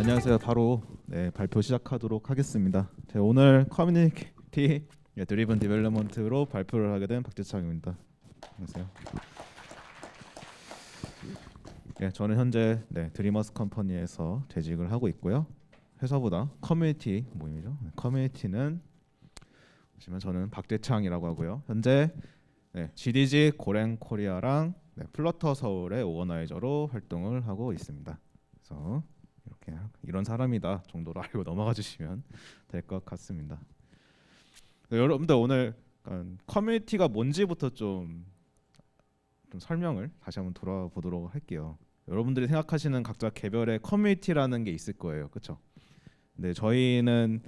안녕하세요. 바로 발표 시작하도록 하겠습니다. 제가 오늘 커뮤니티 드리븐 디벨롭먼트로 발표를 하게 된 박재창입니다. 안녕하세요. 저는 현재 드리머스 컴퍼니에서 재직을 하고 있고요. 회사보다 커뮤니티 모임이죠. 커뮤니티는 보시면 저는 박재창이라고 하고요. 현재 GDG 고랭 코리아랑 플러터 서울의 오거나이저로 활동을 하고 있습니다. 그래서 이렇게 이런 사람이다 정도로 알고 넘어가 주시면 될 것 같습니다. 여러분들 오늘 커뮤니티가 뭔지부터 좀 설명을 다시 한번 돌아보도록 할게요. 여러분들이 생각하시는 각자 개별의 커뮤니티라는 게 있을 거예요, 그렇죠? 근데 저희는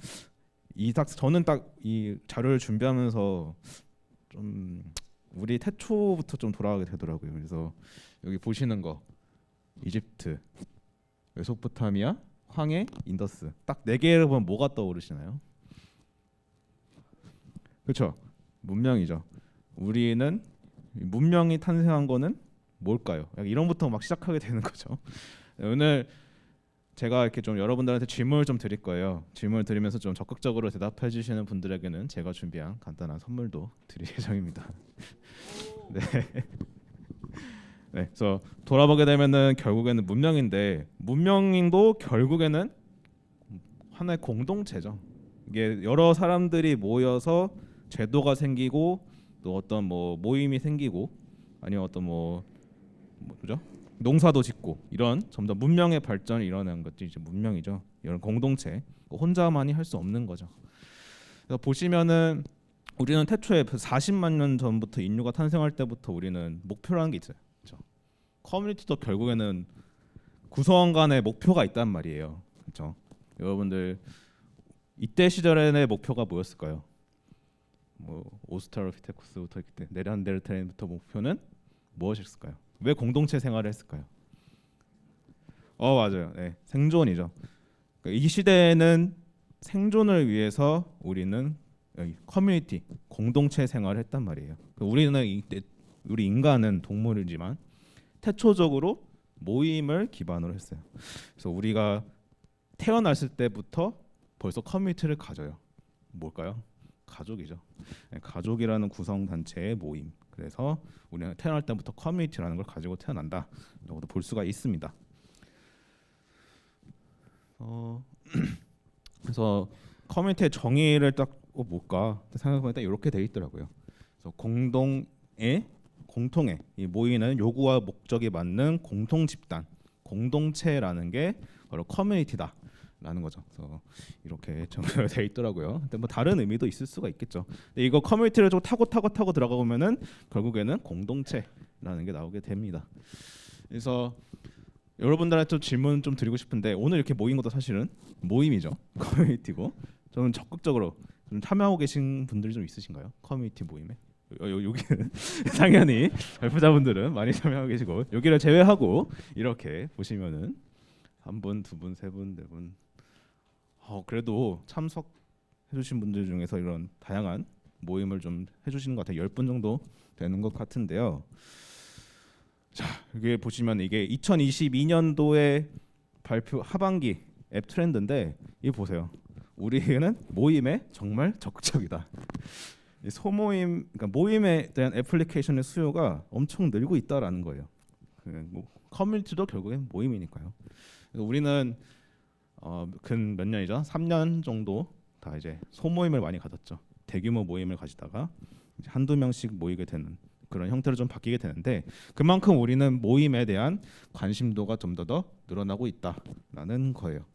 저는 딱 이 자료를 준비하면서 좀 우리 태초부터 좀 돌아가게 되더라고요. 그래서 여기 보시는 거 이집트, 메소포타미아, 황해, 인더스 딱 4개를 보면 뭐가 떠오르시나요? 그렇죠? 문명이죠. 우리는 문명이 탄생한 거는 뭘까요? 이런부터 막 시작하게 되는 거죠. 오늘 제가 이렇게 좀 여러분들한테 질문을 좀 드릴 거예요. 질문을 드리면서 좀 적극적으로 대답해 주시는 분들에게는 제가 준비한 간단한 선물도 드릴 예정입니다. 그래서 돌아보게 되면은 결국에는 문명인데 문명도 결국에는 하나의 공동체죠. 이게 여러 사람들이 모여서 제도가 생기고 또 어떤 모임이 생기고 아니면 어떤 뭐죠? 농사도 짓고 이런 점점 문명의 발전이 일어나는 것들이 이제 문명이죠. 이런 공동체 혼자만이 할 수 없는 거죠. 그래서 보시면은 우리는 태초에 40만 년 전부터 인류가 탄생할 때부터 우리는 목표라는 게 있어요. 그렇죠? 커뮤니티도 결국에는 구성원 간의 목표가 있단 말이에요. 그렇죠? 여러분들 이때 시절의 목표가 뭐였을까요? 오스트랄로피테쿠스부터 이때 네안데르탈인부터 목표는 무엇이었을까요? 왜 공동체 생활을 했을까요? 맞아요. 생존이죠. 이 시대에는 생존을 위해서 우리는 커뮤니티, 공동체 생활을 했단 말이에요. 우리 인간은 동물이지만 태초적으로 모임을 기반으로 했어요. 그래서 우리가 태어났을 때부터 벌써 커뮤니티를 가져요. 뭘까요? 가족이죠. 가족이라는 구성 단체의 모임. 그래서 우리는 태어날 때부터 커뮤니티라는 걸 가지고 태어난다라고도 볼 수가 있습니다. 그래서 커뮤니티의 정의를 딱 뭘까 생각해보니까 이렇게 돼 있더라고요. 그래서 공통의 이 모이는 요구와 목적이 맞는 공통 집단, 공동체라는 게 바로 커뮤니티다라는 거죠. 그래서 이렇게 정의가 돼 있더라고요. 근데 다른 의미도 있을 수가 있겠죠. 근데 이거 커뮤니티를 좀 타고 들어가 보면은 결국에는 공동체라는 게 나오게 됩니다. 그래서 여러분들한테 질문 좀 드리고 싶은데 오늘 이렇게 모인 것도 사실은 모임이죠. 커뮤니티고 저는 적극적으로 좀 참여하고 계신 분들이 좀 있으신가요? 커뮤니티 모임에? 여기는 당연히 발표자분들은 많이 참여하고 계시고 여기를 제외하고 이렇게 보시면은 한 분, 두 분, 세 분, 네 분. 그래도 참석해주신 분들 중에서 이런 다양한 모임을 좀 해주시는 것 같아요. 10분 정도 되는 것 같은데요. 자, 여기 보시면 이게 2022년도에 발표 하반기 앱 트렌드인데 이 보세요. 우리는 모임에 정말 적극적이다. 소모임, 그러니까 모임에 대한 애플리케이션의 수요가 엄청 늘고 있다라는 거예요. 커뮤니티도 결국엔 모임이니까요. 그래서 우리는 근 몇 년이죠? 3년 정도 다 이제 소모임을 많이 가졌죠. 대규모 모임을 가지다가 이제 한두 명씩 모이게 되는 그런 형태로 좀 바뀌게 되는데 그만큼 우리는 모임에 대한 관심도가 좀 더 늘어나고 있다라는 거예요.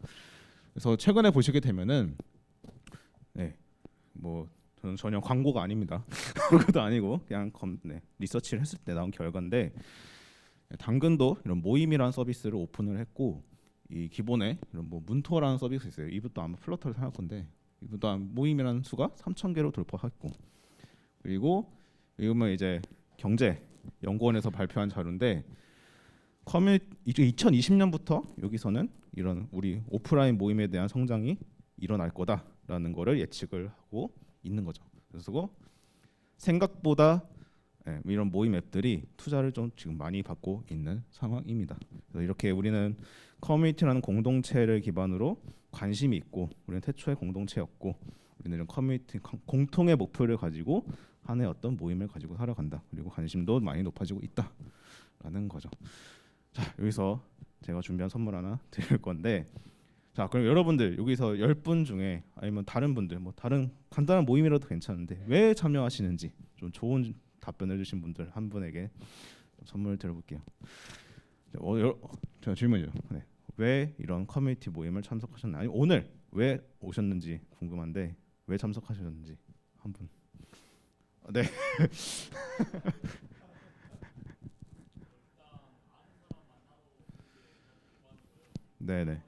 그래서 최근에 보시게 되면은 저는 전혀 광고가 아닙니다. 광고도 아니고 그냥 리서치를 했을 때 나온 결과인데 당근도 이런 모임이라는 서비스를 오픈을 했고 이 기본에 이런 문토라는 서비스 있어요. 이것도 아마 플러터를 사용할 건데 이것도 모임이라는 수가 3,000개로 돌파했고 그리고 이거는 이제 경제연구원에서 발표한 자료인데 이제 2020년부터 여기서는 이런 우리 오프라인 모임에 대한 성장이 일어날 거다라는 거를 예측을 하고 있는 거죠. 그래서 생각보다 예, 이런 모임 앱들이 투자를 좀 지금 많이 받고 있는 상황입니다. 그래서 이렇게 우리는 커뮤니티라는 공동체를 기반으로 관심이 있고, 우리는 태초에 공동체였고, 우리는 이런 커뮤니티 공통의 목표를 가지고 하나의 어떤 모임을 가지고 살아간다. 그리고 관심도 많이 높아지고 있다라는 거죠. 자, 여기서 제가 준비한 선물 하나 드릴 건데, 자, 그럼 여러분들 여기서 10분 중에 아니면 다른 분들 뭐 다른 간단한 모임이라도 괜찮은데 왜 참여하시는지 좀 좋은 답변해 주신 분들 한 분에게 선물 드려볼게요. 저 질문이죠. 네. 왜 이런 커뮤니티 모임을 참석하셨나요? 아니, 오늘 왜 오셨는지 궁금한데 왜 참석하셨는지 한 분. 네. 네네.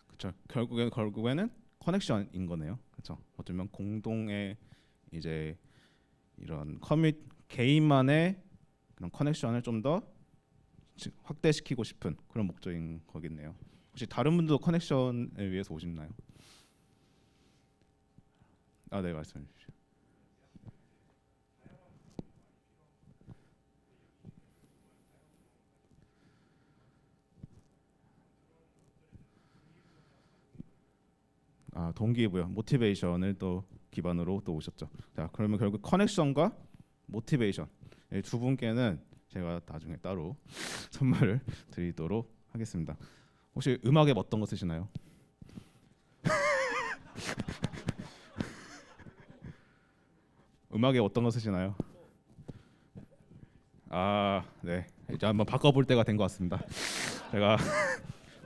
그렇죠. 결국에는 커넥션인 거네요. 그렇죠. 어쩌면 공동의 이제 이런 개인만의 그런 커넥션을 좀 더 확대시키고 싶은 그런 목적인 거겠네요. 혹시 다른 분도 커넥션을 위해서 오셨나요? 아, 네, 말씀해 주십시오. 아, 동기부여, 모티베이션을 또 기반으로 또 오셨죠. 자, 그러면 결국 커넥션과 모티베이션 이 두 분께는 제가 나중에 따로 선물을 드리도록 하겠습니다. 혹시 음악에 어떤 거 쓰시나요? 음악에 어떤 거 쓰시나요? 아, 네. 이제 한번 바꿔볼 때가 된 것 같습니다. 제가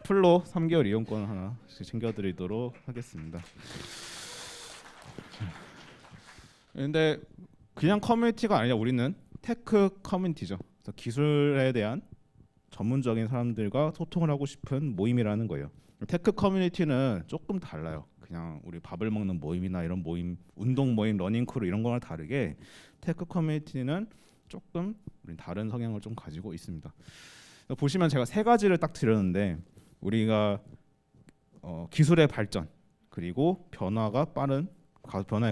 풀로 3개월 이용권 하나 챙겨드리도록 하겠습니다. 근데 그냥 커뮤니티가 아니라 우리는 테크 커뮤니티죠. 그래서 기술에 대한 전문적인 사람들과 소통을 하고 싶은 모임이라는 거예요. 테크 커뮤니티는 조금 달라요. 그냥 우리 밥을 먹는 모임이나 이런 모임, 운동 모임, 러닝 크루 이런 거랑 다르게 테크 커뮤니티는 조금 우리 다른 성향을 좀 가지고 있습니다. 보시면 제가 세 가지를 딱 드렸는데 우리가 기술의 발전 그리고 변화의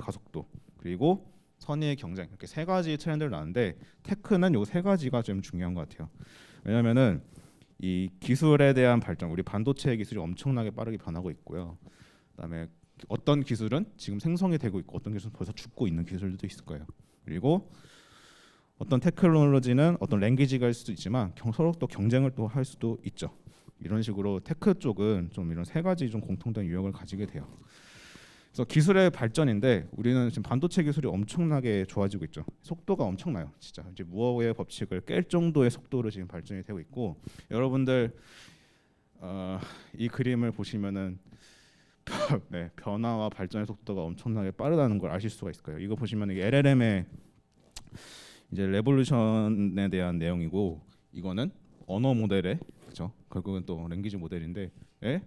가속도 그리고 선의의 경쟁 이렇게 세 가지 트렌드를 나는데 테크는 요 세 가지가 좀 중요한 것 같아요. 왜냐하면은 이 기술에 대한 발전, 우리 반도체 기술이 엄청나게 빠르게 변하고 있고요. 그다음에 어떤 기술은 지금 생성이 되고 있고 어떤 기술은 벌써 죽고 있는 기술들도 있을 거예요. 그리고 어떤 테크놀로지는 어떤 랭귀지가 할 수도 있지만 서로 또 경쟁을 또 할 수도 있죠. 이런 식으로 테크 쪽은 좀 이런 세 가지 좀 공통된 유형을 가지게 돼요. 그래서 기술의 발전인데 우리는 지금 반도체 기술이 엄청나게 좋아지고 있죠. 속도가 엄청나요. 진짜 이제 무어의 법칙을 깰 정도의 속도로 지금 발전이 되고 있고 여러분들 이 그림을 보시면은 네, 변화와 발전의 속도가 엄청나게 빠르다는 걸 아실 수가 있을 거예요. 이거 보시면 이게 LLM의 이제 레볼루션에 대한 내용이고 이거는 언어 모델의 그죠? 결국은 또 랭귀지 모델인데 예?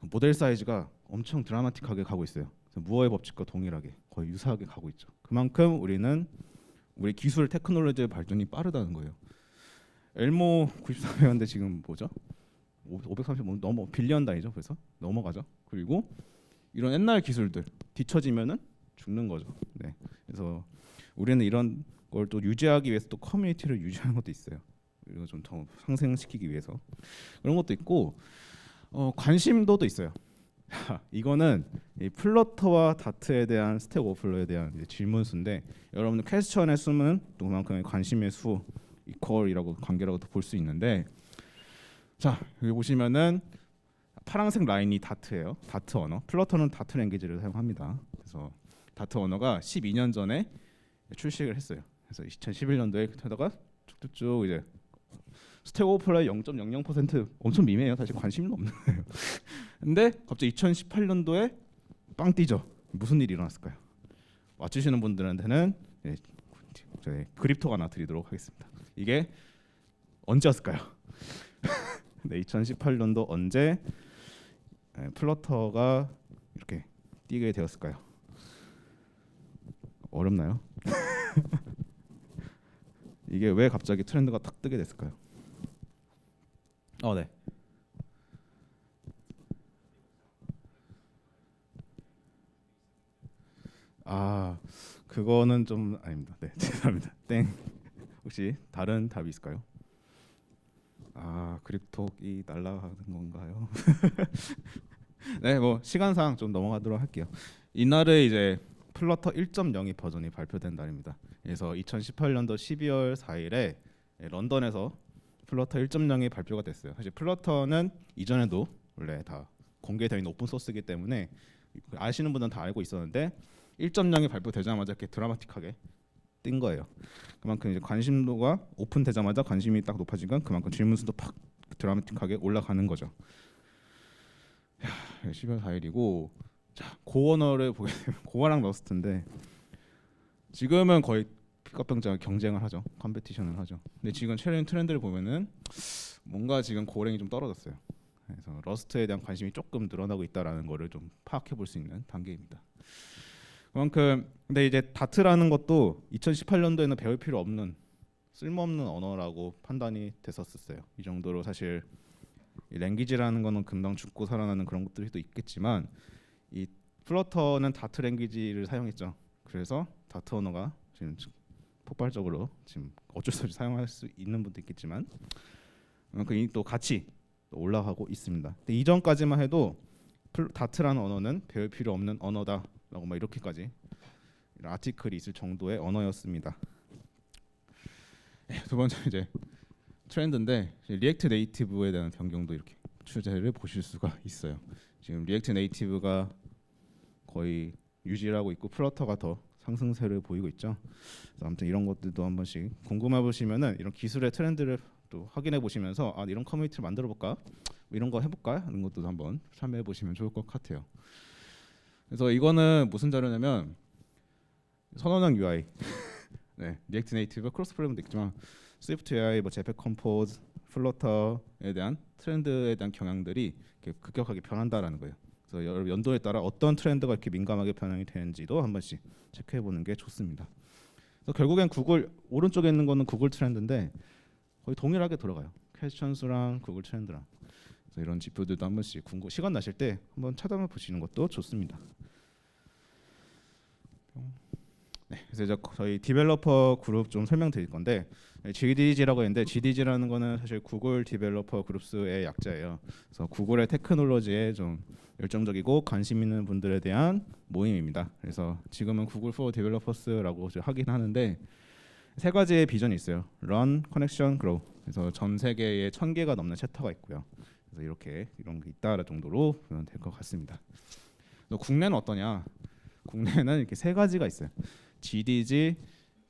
모델 사이즈가 엄청 드라마틱하게 가고 있어요. 무어의 법칙과 동일하게 거의 유사하게 가고 있죠. 그만큼 우리 기술 테크놀로지의 발전이 빠르다는 거예요. 엘모 93회원대 지금 뭐죠? 530 넘어 빌리언 단위죠. 그래서 넘어가죠. 그리고 이런 옛날 기술들 뒤처지면은 죽는 거죠. 네. 그래서 우리는 이런 걸 또 유지하기 위해서 또 커뮤니티를 유지하는 것도 있어요. 이거 좀 더 상생시키기 위해서 그런 것도 있고 관심도도 있어요. 이거는 이 플러터와 다트에 대한 스택 오버플로에 대한 질문수인데 여러분들 퀘스천의 수는 또 그만큼의 관심의 수 이퀄이라고 관계라고도 볼 수 있는데 자 여기 보시면은 파란색 라인이 다트예요. 다트 언어. 플러터는 다트 랭귀지를 사용합니다. 그래서 다트 언어가 12년 전에 출시를 했어요. 그래서 2011년도에 하다가 쭉쭉쭉 이제 스택 오버플로의 0.00% 엄청 미미해요. 사실 관심은 없는 거예요. 근데 갑자기 2018년도에 빵 뛰죠. 무슨 일이 일어났을까요? 맞추시는 분들한테는 저희 그립톡 하나 드리도록 하겠습니다. 이게 언제였을까요? 네, 2018년도 언제 플러터가 이렇게 뛰게 되었을까요? 어렵나요? 이게 왜 갑자기 트렌드가 탁 뜨게 됐을까요? 네. 그거는 좀 아닙니다. 네, 죄송합니다. 땡. 혹시 다른 답이 있을까요? 아, 그립톡이 날아가는 건가요? 네, 뭐 시간상 좀 넘어가도록 할게요. 이날은 이제 플러터 1.02 버전이 발표된 날입니다. 그래서 2018년도 12월 4일에 런던에서 플러터 1.0이 발표가 됐어요. 사실 플러터는 이전에도 원래 다 공개되어 있는 오픈 소스이기 때문에 아시는 분들은 다 알고 있었는데 1.0이 발표되자마자 이렇게 드라마틱하게 뜬 거예요. 그만큼 이제 관심도가 오픈되자마자 관심이 딱 높아지니까 그만큼 질문 수도 팍 드라마틱하게 올라가는 거죠. 12월 4일이고 자, 고언어를 보게 되면 고어랑 러스트인데 지금은 거의 픽업병자가 경쟁을 하죠. 컴페티션을 하죠. 근데 지금 최근 트렌드를 보면은 뭔가 지금 고랭이 좀 떨어졌어요. 그래서 러스트에 대한 관심이 조금 늘어나고 있다라는 거를 좀 파악해 볼 수 있는 단계입니다. 그만큼 근데 이제 다트라는 것도 2018년도에는 배울 필요 없는 쓸모없는 언어라고 판단이 됐었어요. 이 정도로 사실 이 랭귀지라는 거는 금방 죽고 살아나는 그런 것들이 또 있겠지만 이 플러터는 다트 랭귀지를 사용했죠. 그래서 다트 언어가 지금 폭발적으로 지금 어쩔 수 없이 사용할 수 있는 분도 있겠지만 그만큼 또 같이 올라가고 있습니다. 근데 이전까지만 해도 다트라는 언어는 배울 필요 없는 언어다라고 막 이렇게까지 이런 아티클이 있을 정도의 언어였습니다. 두 번째 이제 트렌드인데 리액트 네이티브에 대한 변경도 이렇게 추세를 보실 수가 있어요. 지금 리액트 네이티브가 거의 유지를 하고 있고 플러터가 더 상승세를 보이고 있죠. 그래서 아무튼 이런 것들도 한 번씩 궁금해 보시면은 이런 기술의 트렌드를 또 확인해 보시면서 아 이런 커뮤니티를 만들어 볼까? 뭐 이런 거 해볼까? 하는 것도 한번 참여해 보시면 좋을 것 같아요. 그래서 이거는 무슨 자료냐면 선언형 UI, 네, 리액트 네이티브 크로스 플랫폼도 있지만 스위프트 AI, 뭐 제페 컴포즈, 플러터에 대한 트렌드에 대한 경향들이 이렇게 급격하게 변한다라는 거예요. 그래서 여러 연도에 따라 어떤 트렌드가 이렇게 민감하게 변형이 되는지도 한 번씩 체크해 보는 게 좋습니다. 그래서 결국엔 구글 오른쪽에 있는 거는 구글 트렌드인데 거의 동일하게 돌아가요. 퀘스천 수랑 구글 트렌드랑. 그래서 이런 지표들도 한 번씩 시간 나실 때 한번 찾아봐 보시는 것도 좋습니다. 네, 그래서 이제 저희 디벨로퍼 그룹 좀 설명드릴 건데 GDG라고 했는데 GDG라는 거는 사실 구글 디벨로퍼 그룹스의 약자예요. 그래서 구글의 테크놀로지에 좀 열정적이고 관심 있는 분들에 대한 모임입니다. 그래서 지금은 구글 for Developers라고 하긴 하는데 세 가지의 비전이 있어요. Run, Connection, Grow. 그래서 전 세계에 1000개가 넘는 챕터가 있고요. 그래서 이렇게 이런 게 있다 정도로 보면 될 것 같습니다. 국내는 어떠냐? 국내는 이렇게 세 가지가 있어요. GDG,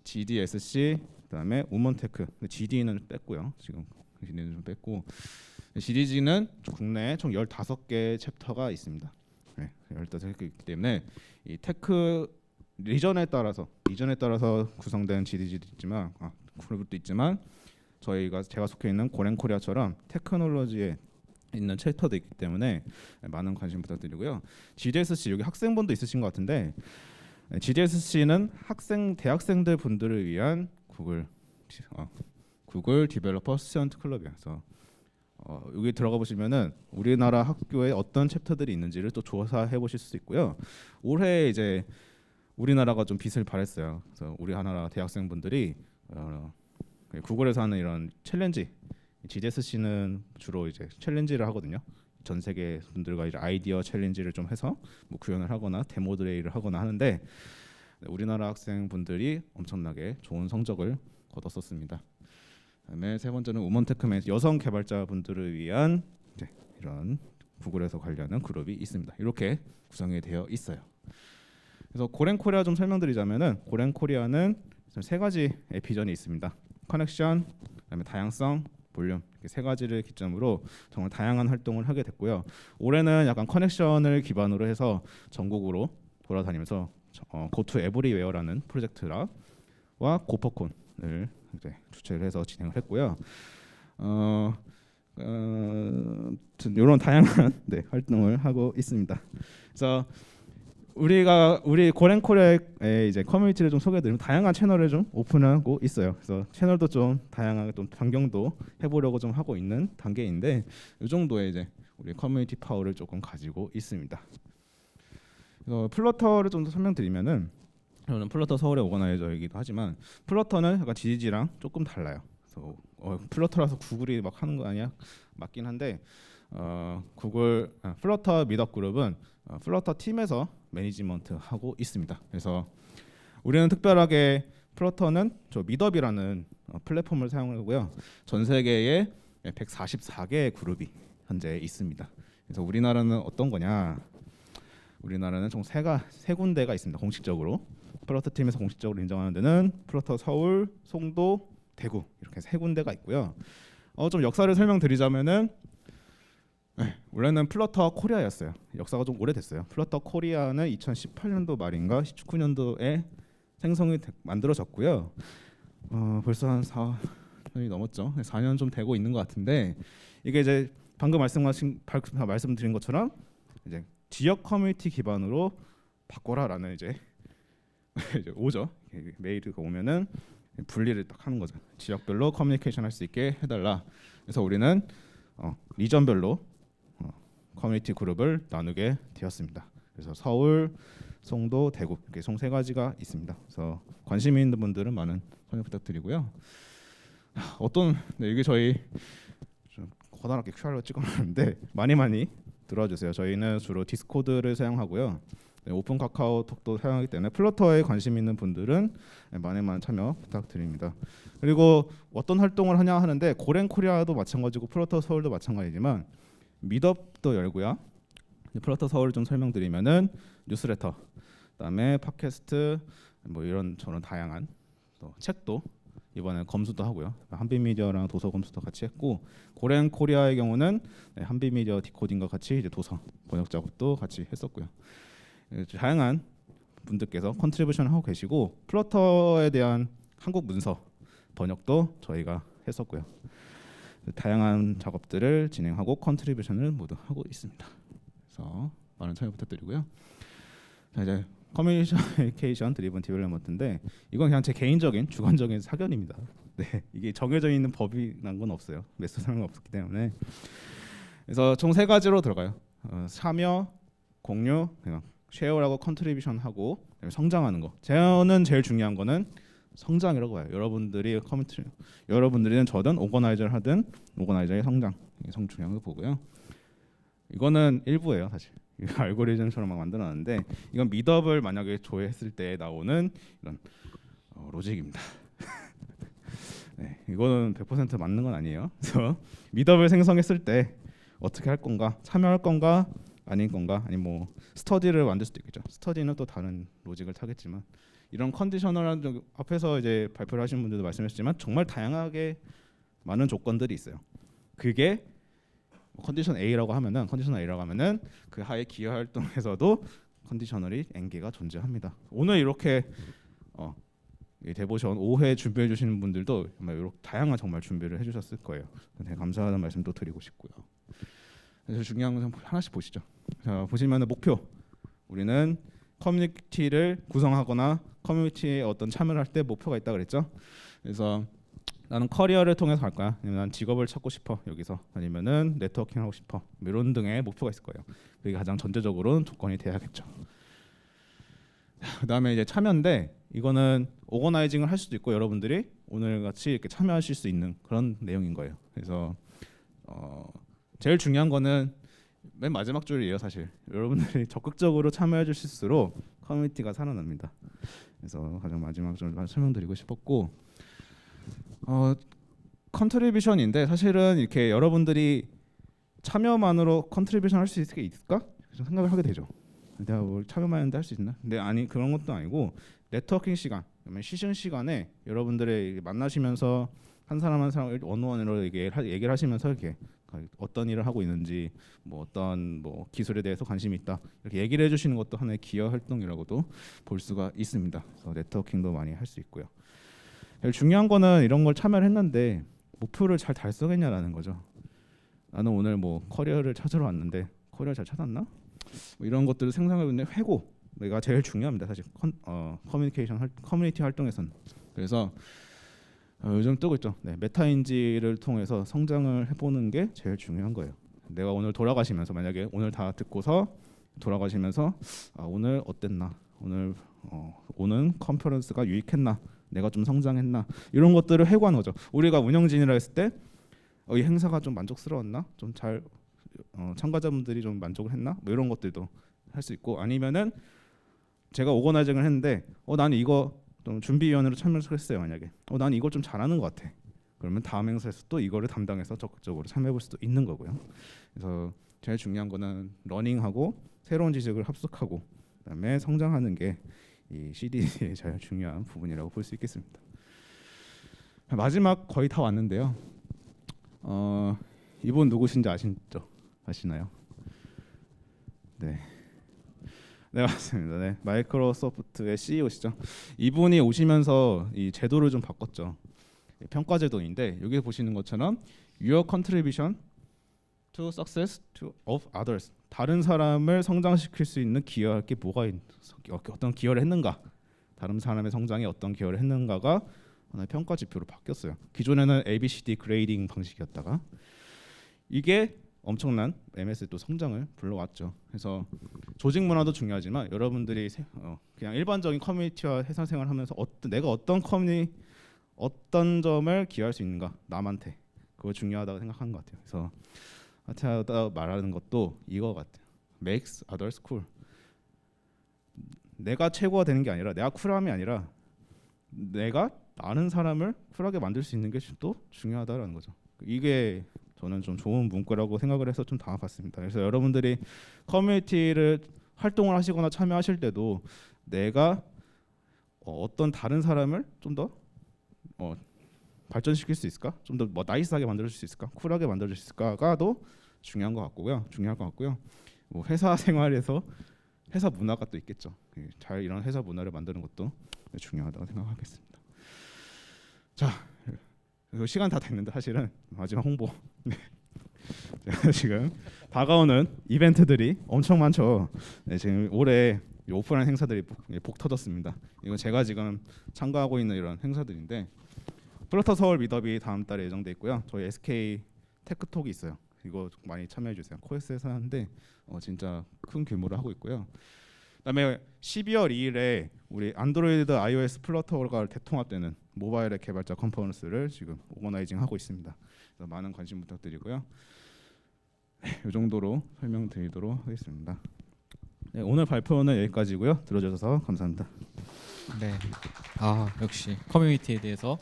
GDSC, 그다음에 우먼테크. GD는 뺐고요. 지금 GD는 좀 뺐고 GDG는 국내에 총 15개 챕터가 있습니다. 네, 15개 있기 때문에 이 테크 리전에 따라서 구성된 GDG도 있지만 그룹도 있지만 제가 속해 있는 고랭코리아처럼 테크놀로지에 있는 챕터도 있기 때문에 많은 관심 부탁드리고요. GDSC 여기 학생분도 있으신 것 같은데 GDSC는 대학생들 분들을 위한 구글 디벨로퍼 스튜던트 클럽이에요. 그래서 여기 들어가 보시면은 우리나라 학교에 어떤 챕터들이 있는지를 또 조사해 보실 수 있고요. 올해 이제 우리나라가 좀 빛을 발했어요. 그래서 우리나라 대학생분들이 구글에서 하는 이런 챌린지, GDSC는 주로 이제 챌린지를 하거든요. 전 세계 분들과 이제 아이디어 챌린지를 좀 해서 뭐 구현을 하거나 데모 데이를 하거나 하는데 우리나라 학생분들이 엄청나게 좋은 성적을 거뒀었습니다. 그다음에 세 번째는 우먼테크맨 여성 개발자분들을 위한 이런 구글에서 관리하는 그룹이 있습니다. 이렇게 구성이 되어 있어요. 그래서 고랭코리아 좀 설명드리자면은 고랭코리아는 세 가지의 비전이 있습니다. 커넥션, 그다음에 다양성, 볼륨 이렇게 세 가지를 기점으로 정말 다양한 활동을 하게 됐고요. 올해는 약간 커넥션을 기반으로 해서 전국으로 돌아다니면서 고투 에브리웨어라는 프로젝트와 고퍼콘을 이제 주최를 해서 진행을 했고요. 이런 다양한 활동을 하고 있습니다. 그래서 우리 고랭코리아의 이제 커뮤니티를 좀 소개해드리면 다양한 채널을 좀 오픈하고 있어요. 그래서 채널도 좀 다양하게 좀 변경도 해보려고 좀 하고 있는 단계인데 이 정도의 이제 우리 커뮤니티 파워를 조금 가지고 있습니다. 그래서 플러터를 좀 더 설명드리면은 저는 플러터 서울의 오거나이저이기도 하지만 플러터는 약간 지지랑 조금 달라요. 그래서 플러터라서 구글이 막 하는 거 아니야? 맞긴 한데 플러터 미덕 그룹은 플러터 팀에서 매니지먼트 하고 있습니다. 그래서 우리는 특별하게 플러터는 저 미덥이라는 플랫폼을 사용하고요. 전 세계에 144개의 그룹이 현재 있습니다. 그래서 우리나라는 어떤 거냐? 우리나라는 총 세 군데가 있습니다. 공식적으로 플러터 팀에서 공식적으로 인정하는 데는 플러터 서울, 송도, 대구 이렇게 세 군데가 있고요. 좀 역사를 설명드리자면은 원래는 플러터 코리아였어요. 역사가 좀 오래됐어요. 플러터 코리아는 2018년도 말인가 19년도에 만들어졌고요. 벌써 한 4년이 넘었죠. 4년 좀 되고 있는 것 같은데 이게 이제 방금 말씀드린 것처럼 이제 지역 커뮤니티 기반으로 바꿔라라는 이제 오죠. 메일이 오면은 분리를 딱 하는 거죠. 지역별로 커뮤니케이션 할 수 있게 해달라. 그래서 우리는 리전별로 커뮤니티 그룹을 나누게 되었습니다. 그래서 서울, 송도, 대구 이렇게 총 세 가지가 있습니다. 그래서 관심 있는 분들은 많은 참여 부탁드리고요. 이게 저희 좀 거다랗게 QR로 찍어놨는데 많이 들어와 주세요. 저희는 주로 디스코드를 사용하고요. 오픈 카카오톡도 사용하기 때문에 플러터에 관심 있는 분들은 많은 참여 부탁드립니다. 그리고 어떤 활동을 하냐 하는데 고랭 코리아도 마찬가지고 플러터 서울도 마찬가지지만 미덥도 열고요. 플러터 서울을 좀 설명드리면은 뉴스레터, 그다음에 팟캐스트 뭐 이런 저런 다양한 또 책도 이번에 검수도 하고요. 한빛미디어랑 도서 검수도 같이 했고 고랭 코리아의 경우는 한빛미디어 디코딩과 같이 이제 도서 번역 작업도 같이 했었고요. 다양한 분들께서 컨트리뷰션 하고 계시고 플러터에 대한 한국 문서 번역도 저희가 했었고요. 다양한 작업들을 진행하고 컨트리뷰션을 모두 하고 있습니다. 그래서 많은 참여 부탁드리고요. 자, 이제 커뮤니케이션 드리븐 디벨롭먼트인데 이건 그냥 제 개인적인 주관적인 사견입니다. 네, 이게 정해져 있는 법이 난 건 없어요. 메소드는 없었기 때문에. 그래서 총 세 가지로 들어가요. 참여, 공유, 쉐어라고 컨트리뷰션하고 성장하는 거. 저는 제일 중요한 거는 성장이라고 봐요. 여러분들이는 저든 오거나이저를 하든 오거나이저의 성장, 중요한 거 보고요. 이거는 일부예요, 사실. 알고리즘처럼 막 만들어놨는데 이건 미덥을 만약에 조회했을 때 나오는 이런 로직입니다. 네, 이거는 100% 맞는 건 아니에요. 그래서 미덥을 생성했을 때 어떻게 할 건가, 참여할 건가, 아닌 건가, 아니 뭐 스터디를 만들 수도 있겠죠. 스터디는 또 다른 로직을 타겠지만 이런 컨디셔널한 앞에서 이제 발표를 하신 분들도 말씀하셨지만 정말 다양하게 많은 조건들이 있어요. 그게 컨디션 A라고 하면은 그 하에 기여 활동에서도 컨디셔널이 n개가 존재합니다. 오늘 이렇게 데보션 5회 준비해 주시는 분들도 정말 이렇게 다양한 정말 준비를 해주셨을 거예요. 되게 감사하다는 말씀도 드리고 싶고요. 그래서 중요한 건 하나씩 보시죠. 자, 보시면은 목표. 우리는 커뮤니티를 구성하거나 커뮤니티에 어떤 참여를 할 때 목표가 있다 그랬죠. 그래서 나는 커리어를 통해서 할 거야. 아니면 난 직업을 찾고 싶어 여기서. 아니면은 네트워킹 하고 싶어. 이런 등의 목표가 있을 거예요. 그게 가장 전제적으로는 조건이 돼야겠죠. 그다음에 이제 참여인데 이거는 오거나이징을 할 수도 있고 여러분들이 오늘 같이 이렇게 참여하실 수 있는 그런 내용인 거예요. 그래서 제일 중요한 거는 맨 마지막 줄이에요, 사실. 여러분들이 적극적으로 참여해 주실수록 커뮤니티가 살아납니다. 그래서 가장 마지막 줄만 설명드리고 싶었고 컨트리뷰션인데 사실은 이렇게 여러분들이 참여만으로 컨트리뷰션 할 수 있을까? 생각을 하게 되죠. 내가 뭘 참여만 했는데 할 수 있나? 근데 아니 그런 것도 아니고 네트워킹 시간, 그러면 쉬는 시간에 여러분들의 만나시면서 한 사람 한 사람 원원으로 얘기를 하시면서 이렇게 어떤 일을 하고 있는지 뭐 어떤 뭐 기술에 대해서 관심이 있다 이렇게 얘기를 해주시는 것도 하나의 기여 활동이라고도 볼 수가 있습니다. 그래서 네트워킹도 많이 할 수 있고요. 제일 중요한 거는 이런 걸 참여를 했는데 목표를 잘 달성했냐라는 거죠. 나는 오늘 뭐 커리어를 찾으러 왔는데 커리어 잘 찾았나? 뭐 이런 것들을 생각해보는데 회고가 제일 중요합니다. 사실 커뮤니티 활동에서는. 그래서 요즘 뜨고 있죠. 네, 메타인지를 통해서 성장을 해보는 게 제일 중요한 거예요. 내가 오늘 돌아가시면서 만약에 오늘 다 듣고서 돌아가시면서 오늘 어땠나? 오늘 오는 컨퍼런스가 유익했나, 내가 좀 성장했나, 이런 것들을 해고하는 거죠. 우리가 운영진이라 했을 때 이 행사가 좀 만족스러웠나, 좀 잘 참가자분들이 좀 만족을 했나, 뭐 이런 것들도 할 수 있고, 아니면은 제가 오거나이징을 했는데 나는 이거 좀 준비위원으로 참여를 했어요. 만약에 나는 이걸 좀 잘하는 것 같아. 그러면 다음 행사에서 또 이거를 담당해서 적극적으로 참여해볼 수도 있는 거고요. 그래서 제일 중요한 거는 러닝하고 새로운 지식을 합숙하고 그다음에 성장하는 게 이 CD의 제일 중요한 부분이라고 볼 수 있겠습니다. 마지막 거의 다 왔는데요. 이분 누구신지 아시나요? 네. 네, 맞습니다. 네, 마이크로소프트의 CEO시죠. 이분이 오시면서 이 제도를 좀 바꿨죠. 평가 제도인데 여기 보시는 것처럼 Your contribution to success of others. 다른 사람을 성장시킬 수 있는 기여할 게 어떤 기여를 했는가, 다른 사람의 성장에 어떤 기여를 했는가가 하나의 평가 지표로 바뀌었어요. 기존에는 ABCD 그레이딩 방식이었다가 이게 엄청난 MS의 또 성장을 불러왔죠. 그래서 조직 문화도 중요하지만 여러분들이 그냥 일반적인 커뮤니티와 회사 생활하면서 내가 어떤 점을 기여할 수 있는가, 남한테, 그거 중요하다고 생각하는 것 같아요. 그래서 하태하다 말하는 것도 이거 같아요. Makes others cool. 내가 최고가 되는 게 아니라, 내가 쿨함이 아니라 내가 다른 사람을 쿨하게 만들 수 있는 게 또 중요하다라는 거죠. 이게 저는 좀 좋은 문구라고 생각을 해서 좀 담아봤습니다. 그래서 여러분들이 커뮤니티를 활동을 하시거나 참여하실 때도 내가 어떤 다른 사람을 좀 더 발전시킬 수 있을까? 좀 더 나이스하게 만들어줄 수 있을까? 쿨하게 만들어줄 수 있을까가 더 중요할 것 같고요. 뭐 회사 생활에서 회사 문화가 또 있겠죠. 잘 이런 회사 문화를 만드는 것도 중요하다고 생각하겠습니다. 자, 시간 다 됐는데 사실은 마지막 홍보. 제가 지금 다가오는 이벤트들이 엄청 많죠. 네, 지금 올해 오프라인 행사들이 복 터졌습니다. 이건 제가 지금 참가하고 있는 이런 행사들인데, 플러터 서울 미더비 다음 달에 예정돼 있고요. 저희 SK 테크톡이 있어요. 이거 많이 참여해 주세요. 코엑스에서 하는데 진짜 큰 규모로 하고 있고요. 그다음에 12월 2일에 우리 안드로이드 iOS 플러터가 대통합되는 모바일 앱 개발자 컨퍼런스를 지금 오거나이징 하고 있습니다. 그래서 많은 관심 부탁드리고요. 이 정도로 설명드리도록 하겠습니다. 네, 오늘 발표는 여기까지고요. 들어주셔서 감사합니다. 네. 역시 커뮤니티에 대해서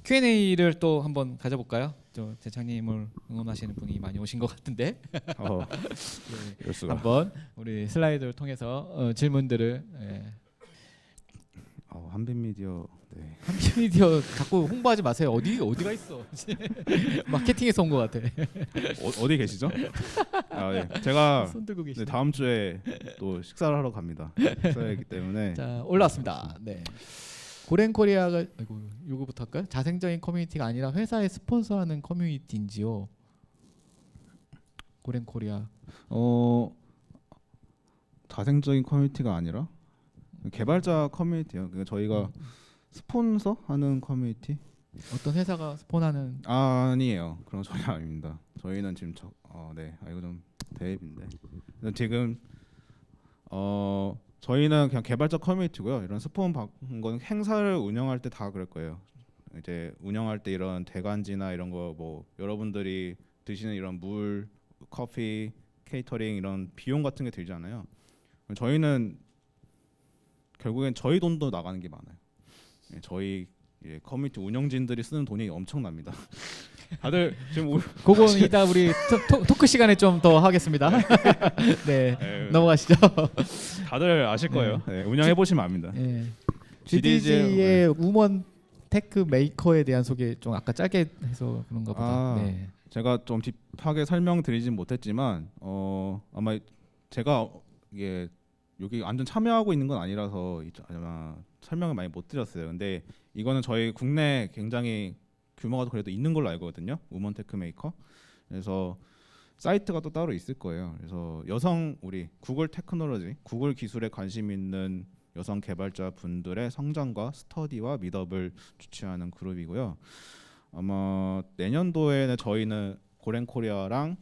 Q&A를 또 한번 가져볼까요? 저 대장님을 응원하시는 분이 많이 오신 것 같은데 이럴 수가. 한번 우리 슬라이드를 통해서 질문들을 한빛미디어. 네. 한빛미디어 자꾸 홍보하지 마세요. 어디가 있어? 마케팅에서 온 것 같아. 어디 계시죠? 네. 제가 손 들고 계시네. 다음 주에 또 식사를 하러 갑니다. 식사이기 때문에. 자, 올라왔습니다. 네. 고렌코리아가 요거부터 할까요? 자생적인 커뮤니티가 아니라 회사에 스폰서하는 커뮤니티인지요? 고렌코리아. 자생적인 커뮤니티가 아니라 개발자 커뮤니티요. 그러니까 저희가 스폰서하는 커뮤니티? 어떤 회사가 스폰하는? 아니에요. 그런 전혀 아닙니다. 저희는 지금 이거 좀 대입인데. 지금 저희는 그냥 개발자 커뮤니티고요. 이런 스폰 받은 건 행사를 운영할 때 다 그럴 거예요. 이제 운영할 때 이런 대관지나 이런 거 뭐 여러분들이 드시는 이런 물, 커피, 케이터링 이런 비용 같은 게 들잖아요. 저희는 결국엔 저희 돈도 나가는 게 많아요. 저희 커뮤니티 운영진들이 쓰는 돈이 엄청납니다. 다들 지금 그건 이따 우리 토크 시간에 좀 더 하겠습니다. 네, 넘어가시죠. 다들 아실 거예요. 네, 운영해 보시면 압니다. 네. GDG의 우먼 테크 메이커에 대한 소개 좀 아까 짧게 해서 그런가 보다. 네. 제가 좀 딥하게 설명드리진 못했지만 아마 제가 이게 여기 완전 참여하고 있는 건 아니라서 아마 설명을 많이 못 드렸어요. 근데 이거는 저희 국내 굉장히 규모가 그래도 있는 걸로 알거든요. 우먼 테크 메이커. 그래서 사이트가 또 따로 있을 거예요. 그래서 우리 구글 테크놀로지, 구글 기술에 관심 있는 여성 개발자 분들의 성장과 스터디와 미더블 주최하는 그룹이고요. 아마 내년도에는 저희는 고렌코리아랑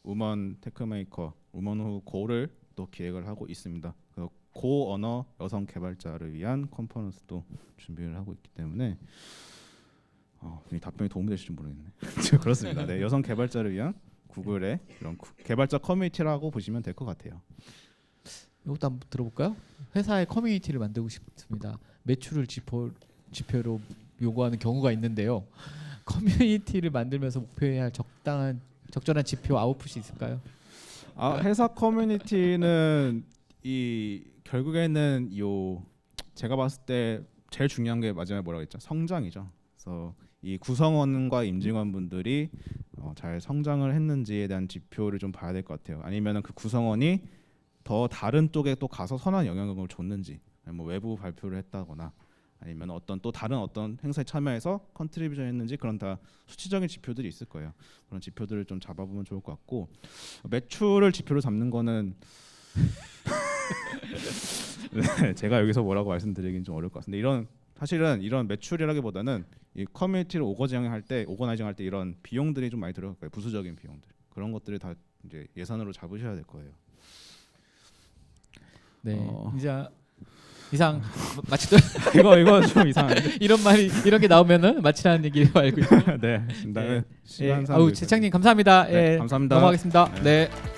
우먼 테크메이커, 우먼 후 고를 또 기획을 하고 있습니다. 그래서 고언어 여성 개발자를 위한 컴포넌스도 준비를 하고 있기 때문에 이 답변이 도움이 되실지 모르겠네. 그렇습니다. 네, 여성 개발자를 위한 구글의 이런 개발자 커뮤니티라고 보시면 될 것 같아요. 이것도 한번 들어볼까요? 회사의 커뮤니티를 만들고 싶습니다. 매출을 지표로 요구하는 경우가 있는데요. 커뮤니티를 만들면서 목표해야 할 적절한 지표 아웃풋이 있을까요? 회사 커뮤니티는 결국에는 제가 봤을 때 제일 중요한 게 마지막에 뭐라고 했죠? 성장이죠. 그래서 이 구성원과 임직원분들이 잘 성장을 했는지에 대한 지표를 좀 봐야 될 것 같아요. 아니면은 그 구성원이 더 다른 쪽에 또 가서 선한 영향력을 줬는지, 뭐 외부 발표를 했다거나 아니면 또 다른 어떤 행사에 참여해서 컨트리뷰션 했는지, 그런 다 수치적인 지표들이 있을 거예요. 그런 지표들을 좀 잡아보면 좋을 것 같고, 매출을 지표로 잡는 거는 네, 제가 여기서 뭐라고 말씀드리긴 좀 어려울 것 같은데, 사실은 이런 매출이라기보다는 이 커뮤니티를 오거나이징 할 때 이런 비용들이 좀 많이 들어갈 거예요. 부수적인 비용들, 그런 것들을 다 이제 예산으로 잡으셔야 될 거예요. 네, 이상 마치도 이거 좀 이상한데. 이런 게 나오면은 마치라는 얘기로 알고 있어요. 네, 알겠습니다. 네. 최창님 감사합니다. 네, 감사합니다. 넘어가겠습니다. 네. 네.